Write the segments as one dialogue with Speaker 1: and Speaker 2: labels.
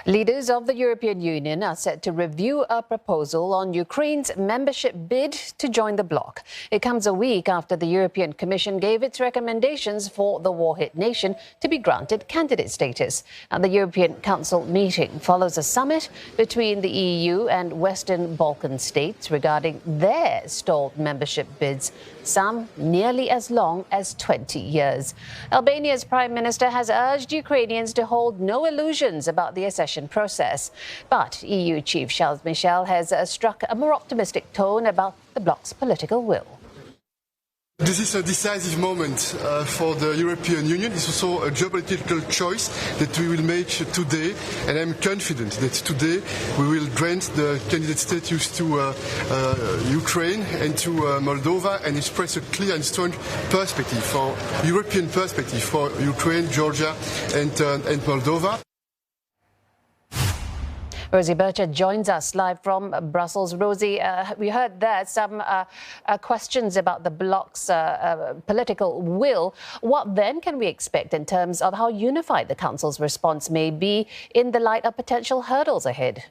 Speaker 1: Leaders of the European Union are set to review a proposal on Ukraine's membership bid to join the bloc. It comes a week after the European Commission gave its recommendations for the war-hit nation to be granted candidate status. And the European Council meeting follows a summit between the EU and Western Balkan states regarding their stalled membership bids, some nearly as long as 20 years. Albania's Prime Minister has urged Ukrainians to hold no illusions about the accession process. But EU Chief Charles Michel has struck a more optimistic tone about the bloc's political will.
Speaker 2: This is a decisive moment for the European Union. It's also a geopolitical choice that we will make today, and I'm confident that today we will grant the candidate status to Ukraine and to Moldova and express a clear and strong perspective for European perspective for Ukraine, Georgia and Moldova.
Speaker 1: Rosie Burchard joins us live from Brussels. Rosie, we heard there some questions about the bloc's political will. What then can we expect in terms of how unified the Council's response may be in the light of potential hurdles ahead?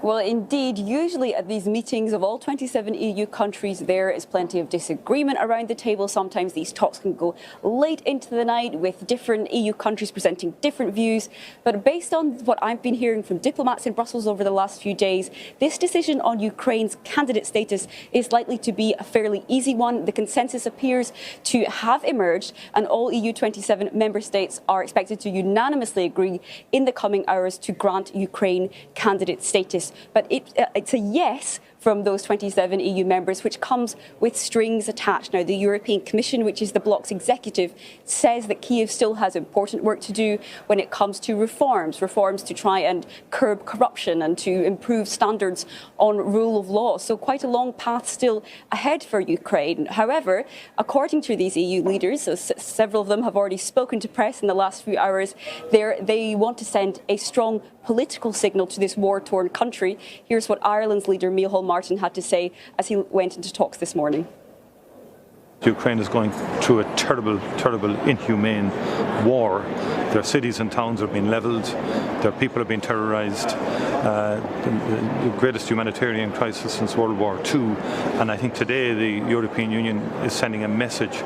Speaker 3: Well, indeed, usually at these meetings of all 27 EU countries, there is plenty of disagreement around the table. Sometimes these talks can go late into the night with different EU countries presenting different views. But based on what I've been hearing from diplomats in Brussels over the last few days, this decision on Ukraine's candidate status is likely to be a fairly easy one. The consensus appears to have emerged, and all EU 27 member states are expected to unanimously agree in the coming hours to grant Ukraine candidate status. But it's a yes from those 27 EU members, which comes with strings attached. Now, the European Commission, which is the bloc's executive, says that Kyiv still has important work to do when it comes to reforms to try and curb corruption and to improve standards on rule of law. So quite a long path still ahead for Ukraine. However, according to these EU leaders, so several of them have already spoken to press in the last few hours, they want to send a strong political signal to this war-torn country. Here's what Ireland's leader, Micheál Martin, had to say as he went into talks this morning.
Speaker 4: Ukraine is going through a terrible, inhumane war. Their cities and towns are being levelled, their people are being terrorised, the greatest humanitarian crisis since World War II. And I think today the European Union is sending a message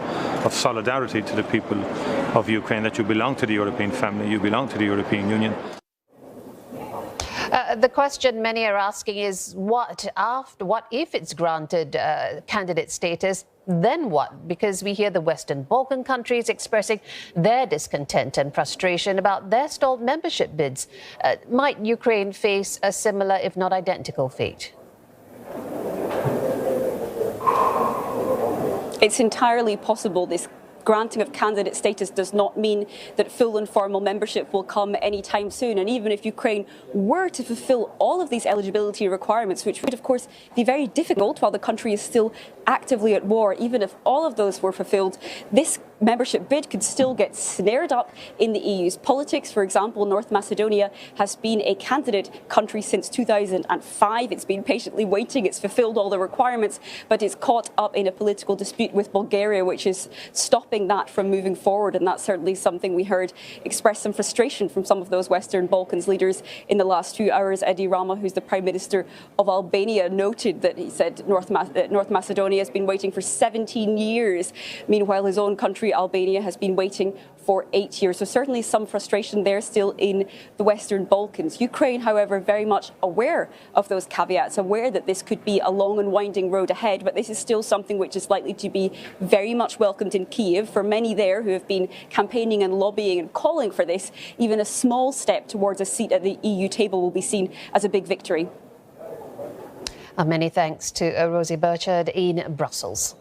Speaker 4: of solidarity to the people of Ukraine, that you belong to the European family, you belong to the European Union.
Speaker 1: The question many are asking is what if it's granted candidate status, then what? Because we hear the Western Balkan countries expressing their discontent and frustration about their stalled membership bids. Might Ukraine face a similar, if not identical, fate?
Speaker 3: It's entirely possible. This granting of candidate status does not mean that full and formal membership will come anytime soon. And even if Ukraine were to fulfill all of these eligibility requirements, which would of course be very difficult while the country is still actively at war, even if all of those were fulfilled, this membership bid could still get snared up in the EU's politics. For example, North Macedonia has been a candidate country since 2005. It's been patiently waiting. It's fulfilled all the requirements, but it's caught up in a political dispute with Bulgaria, which is stopping that from moving forward. And that's certainly something we heard express some frustration from some of those Western Balkans leaders in the last few hours. Edi Rama, who's the Prime Minister of Albania, noted that he said North Macedonia has been waiting for 17 years. Meanwhile, his own country, Albania, has been waiting for 8 years. So certainly some frustration there still in the Western Balkans. Ukraine, however, very much aware of those caveats, aware that this could be a long and winding road ahead, but this is still something which is likely to be very much welcomed in Kyiv. For many there who have been campaigning and lobbying and calling for this, even a small step towards a seat at the EU table will be seen as a big victory.
Speaker 1: Many thanks to Rosie Burchard in Brussels.